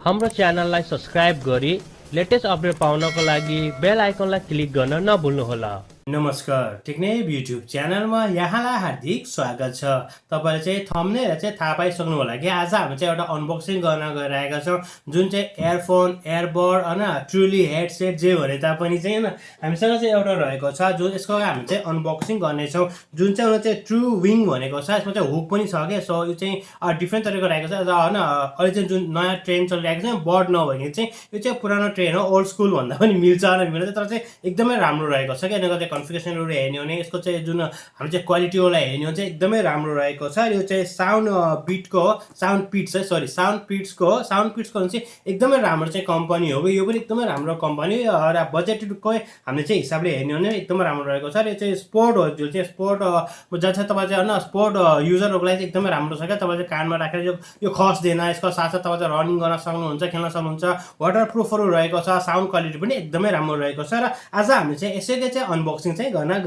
हाम्रो च्यानललाई सब्स्क्राइब गरी लेटेस्ट अपडेट पाउनको लागि बेल आइकनलाई क्लिक गर्न नभुल्नुहोला। नमस्कार, टेक्नेप युट्युब च्यानलमा यहाँलाई हार्दिक स्वागत छ। तपाईले चाहिँ थम्बनेल चाहिँ थाहा पाइसक्नु होला कि आज हामी चाहिँ एउटा अनबक्सिङ गर्न गइरहेका छौँ, जुन चाहिँ एयरफोन, एयरबड हैन, ट्रुली हेडसेट जे भने तापनि चाहिँ हैन हामीसँग चाहिँ एउटा रहेको छ, जो यसको हामी चाहिँ अनबक्सिङ गर्ने छौँ, जुन चाहिँ एउटा चाहिँ ट्रु विङ भनेको छ। यसमा चाहिँ हुक पनि छ के, सो यो चाहिँ डिफ्रेन्ट तरिकाको रहेको छ हैन। अहिले चाहिँ जुन नयाँ ट्रेन्ड चलिरहेको छ बड नभएको चाहिँ यो चाहिँ पुरानो ट्रेन हो, ओल्ड स्कुल भन्दा पनि मिल्छ मिल्छ, तर चाहिँ एकदमै राम्रो रहेको छ। किन गर्दा कन्फिगरेसनहरु हेर्ने हो भने यसको चाहिँ जुन हामी चाहिँ क्वालिटीवाला हेर्ने हो चाहिँ एकदमै राम्रो रहेको छ। यो चाहिँ साउन्डपिट्स साउन्डपिट्सको चाहिँ एकदमै राम्रो चाहिँ कम्पनी हो। यो पनि एकदमै राम्रो कम्पनी र बजेटकै हामीले चाहिँ हिसाबले हेर्ने हो भने एकदमै राम्रो रहेको छ। यो चाहिँ स्पोर्ट हो, जुन चाहिँ स्पोर्ट जहाँ चाहिँ तपाईँ चाहिँ हैन स्पोर्ट युजरहरूको लागि एकदमै राम्रो छ क्या। तपाईँ चाहिँ कानमा राखेर यो खस्दैन। यसको साथसाथ तपाईँ चाहिँ रनिङ गर्न सक्नुहुन्छ, खेल्न सक्नुहुन्छ। वाटरप्रुफहरू रहेको छ, साउन्ड क्वालिटी पनि एकदमै राम्रो रहेको छ। र आज हामी चाहिँ यसैले चाहिँ अनबक्सिङ चाहिँ गर्न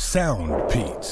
Soundpeats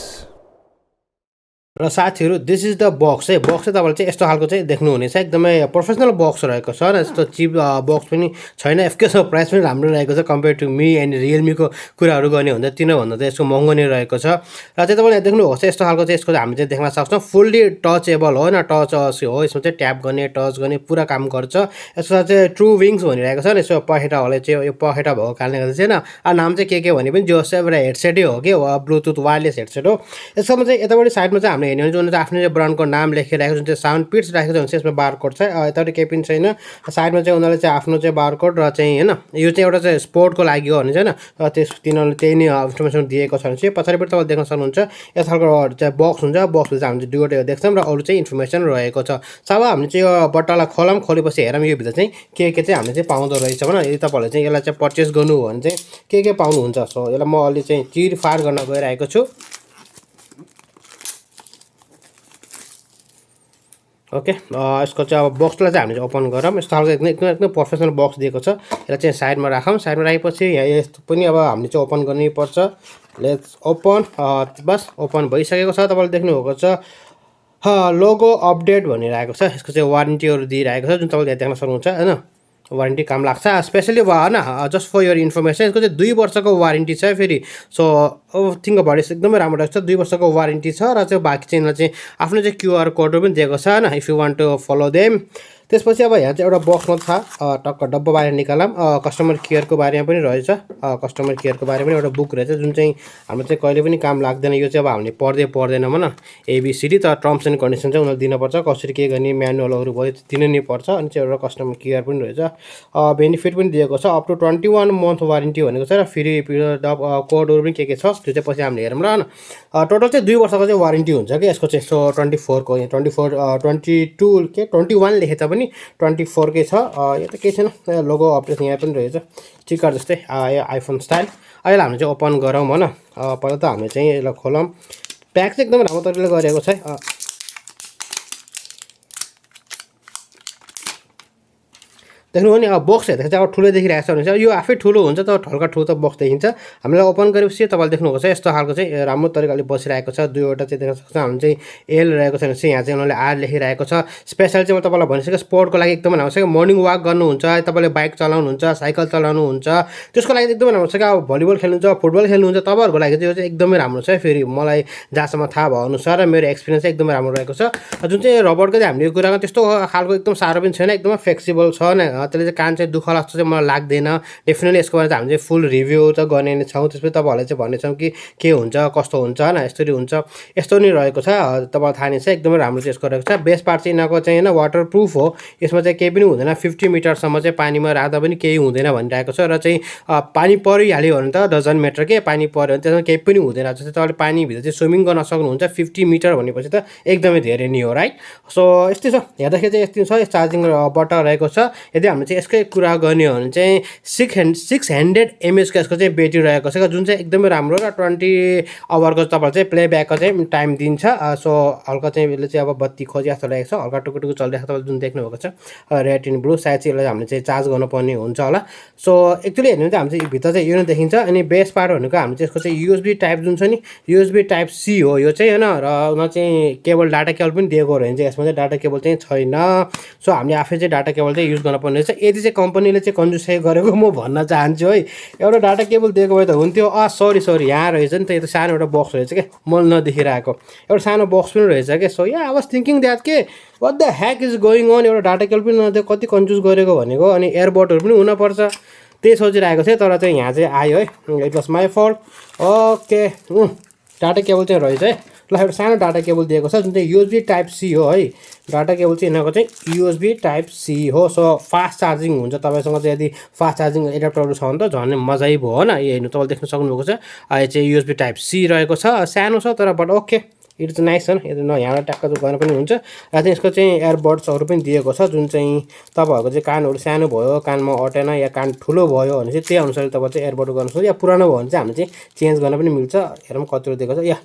र साथीहरु दिस इज द बक्स है। बक्स चाहिँ तपाईले चाहिँ यस्तो खालको चाहिँ देख्नुहुनेछ, एकदमै प्रोफेसनल बक्स रहेको छ र यस्तो चिप बक्स पनि छैन। एफकेको प्राइस पनि राम्रो रहेको छ कम्पेयर टु मी एन्ड रियलमीको कुराहरू गर्ने हुँदा तिनीभन्दा चाहिँ यसको महँगो नै रहेको छ। र चाहिँ तपाईले देख्नुभएको छ यस्तो खालको चाहिँ यसको हामी चाहिँ देख्न सक्छौँ। फुल्ली टचएबल हो हैन, टच हो, यसमा चाहिँ ट्याप गर्ने, टच गर्ने पुरा काम गर्छ। यसको साथ चाहिँ ट्रु विङ्स भनिरहेको छ। यसो पखेटा होला चाहिँ यो पखेटा भएको कारणले गर्दा चाहिँ हैन नाम चाहिँ के भने पनि जो एउटा हेडसेटै हो के, ब्लुटुथ वायरलेस हेडसेट हो। यसमा चाहिँ यतापट्टि साइडमा चाहिँ हामीले हेर्ने हो जुन चाहिँ आफ्नो चाहिँ ब्रान्डको नाम लेखिरहेको जुन चाहिँ साउन्डपिट्स राखेको छ भने चाहिँ यसमा बारकोड छ। यतापट्टि केही पनि छैन। साइडमा चाहिँ उनीहरूले चाहिँ आफ्नो चाहिँ बारकोड र चाहिँ हैन यो चाहिँ एउटा चाहिँ स्पोर्टको लागि हो भने चाहिँ हैन त्यस तिनीहरूले त्यही नै इन्फर्मेसन दिएको छ भने चाहिँ पछाडिपट्टि तपाईँले देख्न सक्नुहुन्छ यस्तो खालको चाहिँ बक्स हुन्छ। बक्सले चाहिँ हामीले दुईवटा देख्छौँ र अरू चाहिँ इन्फर्मेसन रहेको छ। अब हामीले चाहिँ यो बट्टालाई खोलेपछि हेरौँ यो भित्र चाहिँ के चाहिँ हामीले चाहिँ पाउँदो रहेछ भने यदि तपाईँहरूले चाहिँ यसलाई चाहिँ पर्चेस गर्नु हो भने चाहिँ के पाउनुहुन्छ। सो यसलाई म अलि चाहिँ चिरफार गर्न गइरहेको छु। ओके, यसको चाहिँ अब बक्सलाई चाहिँ हामीले ओपन गरौँ। यस्तो खालको एकदमै प्रोफेसनल बक्स दिएको छ। यसलाई चाहिँ साइडमा राखौँ। साइडमा राखेपछि यस्तो पनि अब हामीले चाहिँ ओपन गर्नै पर्छ। Let's open. बस ओपन भइसकेको छ। तपाईँले देख्नुभएको छ लोगो अपडेट भनिरहेको छ। यसको चाहिँ वारेन्टीहरू दिइरहेको छ जुन तपाईँले देख्न सक्नुहुन्छ हैन। वारेन्टी काम लाग्छ स्पेसली हैन, जस्ट फर योर इन्फर्मेसन। यसको चाहिँ 2 वर्षको वारेन्टी छ फेरि। सो थिङ्क अबाउट इट, एकदमै राम्रो रहेछ। 2 वर्षको वारेन्टी छ र चाहिँ बाँकी चाहिँ चाहिँ आफ्नो चाहिँ क्युआर कोडहरू पनि दिएको छ हैन, if you want to follow them. त्यसपछि अब यहाँ चाहिँ एउटा बक्समा छ, टक्क डब्बा बाहिर निकालौँ। कस्टमर केयरको बारेमा पनि रहेछ। कस्टमर केयरको बारेमा पनि एउटा बुक रहेछ जुन चाहिँ हाम्रो चाहिँ कहिले पनि काम लाग्दैन। यो चाहिँ अब हामीले पर्दैन भन एबिसिडी, तर टर्म्स एन्ड कन्डिसन चाहिँ उनीहरूले दिनुपर्छ, कसरी के गर्ने म्यानुअलहरू भयो दिनु नै पर्छ। अनि चाहिँ एउटा कस्टमर केयर पनि रहेछ। बेनिफिट पनि दिएको छ, अप टु 21 मन्थ वारेन्टी भनेको छ र फ्री पिरियड अफ कोडहरू पनि के छ त्यो चाहिँ पछि हामीले हेरौँ ल हैन। टोटल चाहिँ 2 वर्षको चाहिँ वारेन्टी हुन्छ कि यसको चाहिँ। सो 24 को 22 के 21 लेखे तापनि 24 कै छ। यो त केही छैन, लोगो अपडेट यहाँ पनि रहेछ स्टिकर जस्तै आइफोन स्टाइल। अहिले हामीले चाहिँ ओपन गरौँ भन। पहिला त हामीले चाहिँ यसलाई खोलौँ। प्याक चाहिँ एकदम राम्रो तरिकाले गरेको छ। देख्नुभयो नि, अब बक्स हेर्दाखेरि चाहिँ अब ठुलो देखिरहेको छ भने चाहिँ यो आफै ठुलो हुन्छ त ढल्का ठुलो त बक्स देखिन्छ। हामीलाई ओपन गरेपछि तपाईँले देख्नुभएको छ यस्तो खालको चाहिँ राम्रो तरिकाले बसिरहेको छ। दुईवटा चाहिँ देख्न सक्छ। हामी चाहिँ एल रहेको छ भने चाहिँ यहाँ चाहिँ उनीहरूले आर लेखिरहेको छ। स्पेसल चाहिँ म तपाईँलाई भनिसकेँ स्पोर्टको लागि एकदमै राम्रो छ। मर्निङ वाक गर्नुहुन्छ, तपाईँले बाइक चलाउनुहुन्छ, साइकल चलाउनुहुन्छ, त्यसको लागि एकदमै राम्रो छ। अब भलिबल खेल्नुहुन्छ, फुटबल खेल्नुहुन्छ, तपाईँहरूको लागि चाहिँ यो चाहिँ एकदमै राम्रो छ। फेरि मलाई जहाँसम्म थाहा भयो अनुसार मेरो एक्सपिरियन्स चाहिँ एकदमै राम्रो रहेको छ। जुन चाहिँ रबरको चाहिँ हामीले यो कुरा त्यस्तो खालको एकदम साह्रो पनि छैन, एकदमै फ्लेक्सिबल छ त्यसले चाहिँ कान चाहिँ दुःख लाग्छ चाहिँ मलाई लाग्दैन। डेफिनेटली यसको बारेमा हामी चाहिँ फुल रिभ्यू त गर्ने नै छौँ। त्यसपछि तपाईँहरूलाई चाहिँ भन्नेछौँ कि के हुन्छ कस्तो हुन्छ होइन, यस्तरी हुन्छ यस्तो नि रहेको छ। तपाईँलाई थाहा नै छ एकदमै राम्रो चाहिँ यसको रहेको छ। बेस्ट पार्ट चाहिँ यिनीहरूको चाहिँ होइन वाटर प्रुफ हो, यसमा चाहिँ केही पनि हुँदैन। 50 मिटरसम्म चाहिँ पानीमा राख्दा पनि केही हुँदैन भनिरहेको छ। र चाहिँ पानी परिहाल्यो भने त डजन्ट म्याटर के, पानी पऱ्यो भने त्यसमा केही पनि हुँदैन। जस्तै तपाईँले पानीभित्र चाहिँ स्विमिङ गर्न सक्नुहुन्छ 50 मिटर भनेपछि त एकदमै धेरै नै हो राइट। सो यस्तै छ, हेर्दाखेरि चाहिँ यस्तै छ। चार्जिङ बट्टा रहेको छ। यदि हामीले चाहिँ यसकै कुरा गर्ने हो भने चाहिँ 600 mAh यसको चाहिँ ब्याट्री रहेको छ, जुन चाहिँ एकदमै राम्रो र 20 आवरको तपाईँलाई चाहिँ प्लेब्याकको चाहिँ टाइम दिन्छ। सो हल्का चाहिँ यसले चाहिँ अब बत्ती खोजे जस्तो लागेको छ, हल्का टुकुटुकु चलिरहेको छ तपाईँले जुन देख्नुभएको छ रेड एन्ड ब्लू। सायद चाहिँ यसलाई हामीले चाहिँ चार्ज गर्नुपर्ने हुन्छ होला। सो एक्चुअली हेर्नु चाहिँ हामीले चाहिँ भित्र चाहिँ यो नै देखिन्छ। अनि बेस्ट पार्ट भनेको हामीले चाहिँ यसको चाहिँ USB टाइप जुन छ नि, USB टाइप C हो यो चाहिँ होइन। र उनीहरू चाहिँ केबल डाटा केबल पनि दिएको रहेछ, यसमा चाहिँ डाटा केबल चाहिँ छैन। सो हामीले आफै चाहिँ डाटा केबल चाहिँ युज गर्नुपर्ने रहेछ। यदि चाहिँ कम्पनीले चाहिँ कन्जुसाइ गरेको म भन्न चाहन्छु है। एउटा डाटा केबल दिएको भए त हुन्थ्यो। सरी यहाँ रहेछ नि त, यो त सानो एउटा बक्स रहेछ क्या, मैले नदेखिरहेको एउटा सानो बक्स पनि रहेछ क्या। So yeah I was thinking that के what the hack is going on, एउटा डाटा केबल पनि नदियो, कति कन्जुस गरेको भनेको। अनि एयरबडहरू पनि हुनपर्छ त्यही सोचिरहेको थिएँ, तर चाहिँ यहाँ चाहिँ आयो है। It was my fault. Okay data cable चाहिँ रहेछ है। ल एउटा सानो डाटा केबल दिएको छ जुन चाहिँ USB टाइप C हो है। डाटा केबल चाहिँ यिनीहरूको चाहिँ USB टाइप C हो। सो फास्ट चार्जिङ हुन्छ। तपाईँसँग चाहिँ यदि फास्ट चार्जिङ एडाप्टरहरू छ भने त झन् मजै भयो होइन। यो हेर्नु तपाईँले देख्न सक्नुभएको छ, यो चाहिँ USB टाइप C रहेको छ। सानो छ तर but okay it is nice होइन। यदि यहाँबाट ट्याक्क गर्न पनि हुन्छ। र चाहिँ यसको चाहिँ एयरबड्सहरू पनि दिएको छ जुन चाहिँ तपाईँहरूको चाहिँ कानहरू सानो भयो, कानमा अटेन या कान ठुलो भयो भने चाहिँ त्यही अनुसारले तपाईँ चाहिँ एयरबड गर्न सक्छ। या पुरानो भयो भने चाहिँ हामीले चाहिँ चेन्ज गर्न पनि मिल्छ। हेरौँ कतिवटा दिएको छ। या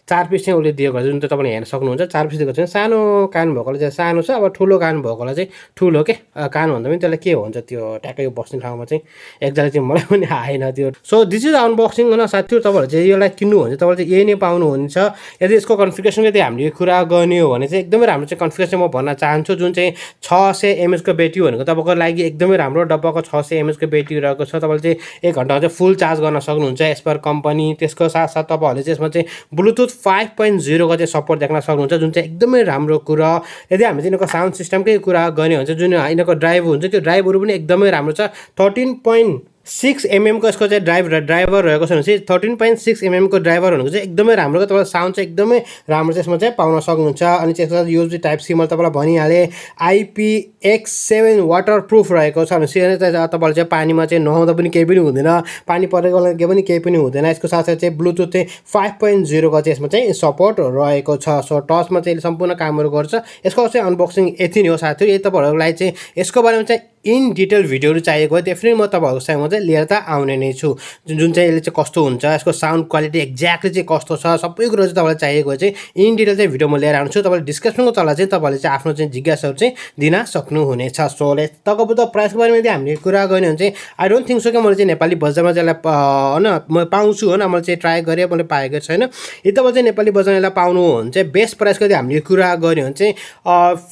4 पिस चाहिँ उसले दिएको छ जुन चाहिँ तपाईँले हेर्न सक्नुहुन्छ। 4 पिस दिएको छ। सानो कान भएकोलाई चाहिँ सानो छ, अब ठुलो कान भएकोलाई चाहिँ ठुलो के कान भन्दा पनि त्यसलाई के भन्छ त्यो ट्याक्कै बस्ने ठाउँमा चाहिँ एकजना चाहिँ मलाई पनि आएन त्यो। सो दिस इज अनबक्सिङ होइन साथीहरू। तपाईँहरूले चाहिँ यसलाई किन्नु भने चाहिँ तपाईँले चाहिँ यही नै पाउनुहुन्छ। यदि यसको कन्फिगरेसन यदि हामीले कुरा गर्ने हो भने चाहिँ एकदमै राम्रो चाहिँ कन्फिगरेसन म भन्न चाहन्छु। जुन चाहिँ 600 mAh को ब्याट्री भनेको तपाईँको लागि एकदमै राम्रो। डब्बाको 600 mAh को ब्याट्री रहेको छ। तपाईँले चाहिँ 1 घन्टामा चाहिँ फुल चार्ज गर्न सक्नुहुन्छ एज पर कम्पनी। त्यसको साथसाथ तपाईँहरूले चाहिँ यसमा चाहिँ ब्लुटुथ 5.0 को चाहिँ सपोर्ट देख्न सक्नुहुन्छ जुन चाहिँ एकदमै राम्रो कुरा। यदि हामी चाहिँ यिनीहरूको साउन्ड सिस्टमकै कुरा गर्ने हो भने चाहिँ जुन यिनीहरूको ड्राइभ हुन्छ त्यो ड्राइभहरू पनि एकदमै राम्रो छ। 13.6 mm को यसको चाहिँ ड्राइभर रहेको छ भने चाहिँ 13.6 mm को ड्राइभर भनेको चाहिँ एकदमै राम्रो। तपाईँलाई साउन्ड चाहिँ एकदमै राम्रो चाहिँ यसमा चाहिँ पाउन सक्नुहुन्छ। अनि त्यसको USB टाइप C मैले तपाईँलाई भनिहालेँ। IPX7 वाटर प्रुफ रहेको छ भने चाहिँ तपाईँले चाहिँ पानीमा चाहिँ नुहाउँदा पनि केही पनि हुँदैन, पानी परेको केही पनि हुँदैन। यसको साथसाथ चाहिँ ब्लुटुथ चाहिँ 5.0 को चाहिँ यसमा चाहिँ सपोर्ट रहेको छ। सो टचमा चाहिँ सम्पूर्ण कामहरू गर्छ। यसको चाहिँ अनबक्सिङ यति नै हो साथीहरू। यदि तपाईँहरूलाई चाहिँ यसको बारेमा चाहिँ इन डिटेल भिडियोहरू चाहिएको हो डेफिनेटली म तपाईँहरूसँग चाहिँ लिएर त आउने नै छु। जुन चाहिँ यसले चाहिँ कस्तो हुन्छ, यसको साउन्ड क्वालिटी एक्ज्याक्टली चाहिँ कस्तो छ, सबै कुरो चाहिँ तपाईँलाई चाहिएको चाहिँ इन डिटेल चाहिँ भिडियो म लिएर आउँछु। तपाईँले डिस्क्रिप्सनको तल चाहिँ तपाईँले चाहिँ आफ्नो चाहिँ जिज्ञासाहरू चाहिँ दिन सक्नुहुनेछ। सो तपाईँको त प्राइसको बारेमा यदि हामीले कुरा गर्ने भने चाहिँ आई डोन्ट थिङ्क सो कि मैले चाहिँ नेपाली बजारमा चाहिँ यसलाई होइन म पाउँछु होइन। मैले चाहिँ ट्राई गरेँ, मैले पाएको छैन। यदि तपाईँ चाहिँ नेपाली बजारमा यसलाई पाउनु हो भने चाहिँ बेस्ट प्राइसको यदि हामीले कुरा गऱ्यो भने चाहिँ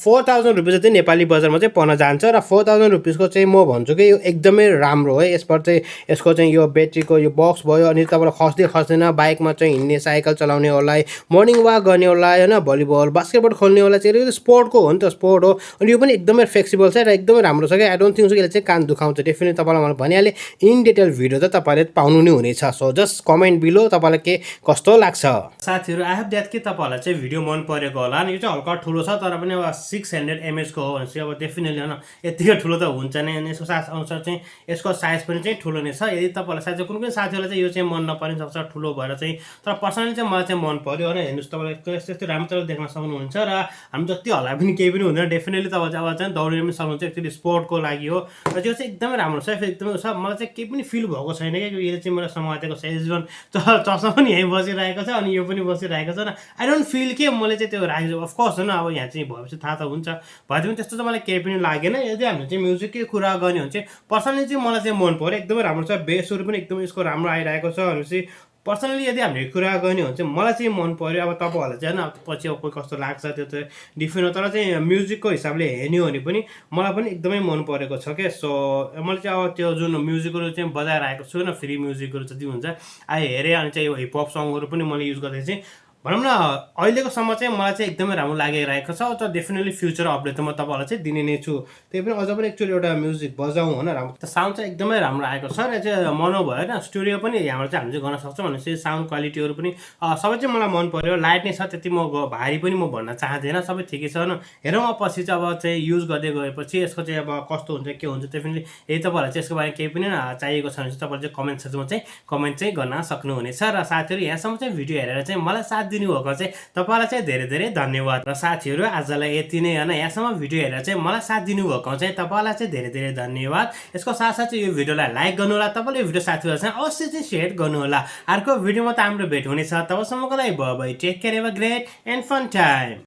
4000 रुपियाँ चाहिँ नेपाली बजारमा चाहिँ पर्न जान्छ। र 4000 रुपियाँको चाहिँ म भन्छु कि यो एकदमै राम्रो है। यसबाट चाहिँ यसको चाहिँ यो ब्याट्रीको यो बक्स भयो। अनि तपाईँलाई खस्दैन बाइकमा चाहिँ हिँड्ने, साइकल चलाउनेहरूलाई, मर्निङ वाक गर्नेहरूलाई होइन, भलिबल बास्केटबल खेल्नेहरूलाई चाहिँ यो स्पोर्टको हो नि त, स्पोर्ट हो। अनि यो पनि एकदमै फ्लेक्सिबल छ र एकदमै राम्रो छ कि आई डोन्ट थिङ्क सो यसले चाहिँ कान दुखाउँछ। डेफिनेटली तपाईँलाई मैले भनिहालेँ इन डिटेल भिडियो त तपाईँले पाउनु नै हुनेछ। सो जस्ट कमेन्ट बिलो तपाईँलाई के कस्तो लाग्छ साथीहरू। आई होप द्याट कि तपाईँहरूलाई चाहिँ भिडियो मन परेको होला। अनि यो चाहिँ हल्का ठुलो छ तर पनि अब 600 mAh को हो भने चाहिँ अब डेफिनेटली होइन यतिकै ठुलो त हुन्छ नै। अनि यसको साथ अनुसार चाहिँ यसको साइज पनि चाहिँ ठुलो नै छ। यदि तपाईँलाई सायद कुनै पनि साथीहरूलाई चाहिँ यो चाहिँ मन नपर्ने सक्छ ठुलो भएर चाहिँ, तर पर्सनली चाहिँ मलाई चाहिँ मन पर्यो होइन। हेर्नुहोस् तपाईँले यस्तो राम्रो देख्न सक्नुहुन्छ। र हामी जति हल्ला पनि केही पनि हुँदैन। डेफिनेटली तपाईँ चाहिँ अब चाहिँ दौडिन पनि सक्नुहुन्छ। एक्चुअली स्पोर्टको लागि हो र त्यो चाहिँ एकदमै राम्रो छ। एकदमै छ। मलाई चाहिँ केही पनि फिल भएको छैन कि यसले चाहिँ मलाई समातेको छ। इभन चस्मा पनि यहीँ बसिरहेको छ अनि यो पनि बसिरहेको छ। आई डोन्ट फिल के मैले चाहिँ त्यो राखेको अफकोर्स होइन। अब यहाँ चाहिँ भएपछि थाहा त हुन्छ, भए पनि त्यस्तो चाहिँ मलाई केही पनि लागेन। यदि हामीले चाहिँ म्युजिककै कुरा गर्ने हो भने चाहिँ पर्सनली चाहिँ मलाई चाहिँ मन पऱ्यो, एकदमै राम्रो छ। बेसहरू पनि एकदमै यसको राम्रो आइरहेको छ भनेपछि पर्सनली यदि हामीले कुरा गर्ने हो भने चाहिँ मलाई चाहिँ मन पऱ्यो। अब तपाईँहरूलाई चाहिँ होइन पछि अब कोही कस्तो लाग्छ त्यो चाहिँ डिफ्रेन्ट हो, तर चाहिँ म्युजिकको हिसाबले हेर्ने हो भने पनि मलाई पनि एकदमै मन परेको छ क्या। सो मैले चाहिँ अब त्यो जुन म्युजिकहरू चाहिँ बजाएर आएको छु होइन, फ्री म्युजिकहरू जति हुन्छ हेरेँ। अनि चाहिँ यो हिपहप सङहरू पनि मैले युज गर्दै चाहिँ भनौँ न अहिलेको सम्म चाहिँ मलाई चाहिँ एकदमै राम्रो लागिरहेको छ। त डेफिनेटली फ्युचर अपडेट त म तपाईँहरूलाई चाहिँ दिने नै छु। त्यही पनि अझ पनि एकचोटि एउटा म्युजिक बजाउँ होइन, राम्रो त साउन्ड चाहिँ एकदमै राम्रो आएको छ र चाहिँ मनो भयो होइन। स्टुडियो पनि यहाँबाट चाहिँ हामीले गर्न सक्छौँ भनेपछि साउन्ड क्वालिटीहरू पनि सबै चाहिँ मलाई मन पऱ्यो। लाइट नै छ, त्यति म भारी पनि म भन्न चाहँदैन, सबै ठिकै छ होइन। हेरौँ अब पछि चाहिँ अब चाहिँ युज गर्दै गएपछि यसको चाहिँ अब कस्तो हुन्छ के हुन्छ डेफिनेटली यही तपाईँहरूलाई चाहिँ यसको बारेमा केही पनि चाहिएको छ भने चाहिँ तपाईँले चाहिँ कमेन्ट सेक्सनमा चाहिँ कमेन्ट चाहिँ गर्न सक्नुहुनेछ। र साथीहरू यहाँसम्म चाहिँ भिडियो हेरेर चाहिँ मलाई साथ दिनुभएको चाहिँ तपाईँलाई चाहिँ धेरै धेरै धन्यवाद। र साथीहरू आजलाई यति नै होइन, यहाँसम्म भिडियो हेरेर चाहिँ मलाई साथ दिनुभएको चाहिँ तपाईँलाई चाहिँ धेरै धेरै धन्यवाद। यसको साथसाथ चाहिँ यो भिडियोलाई लाइक गर्नुहोला, तपाईँले यो भिडियो साथीहरूसँग अवश्य चाहिँ सेयर गर्नुहोला। अर्को भिडियोमा त हाम्रो भेट हुनेछ, तबसम्मको लागि bye bye, take care, have a great and fun time.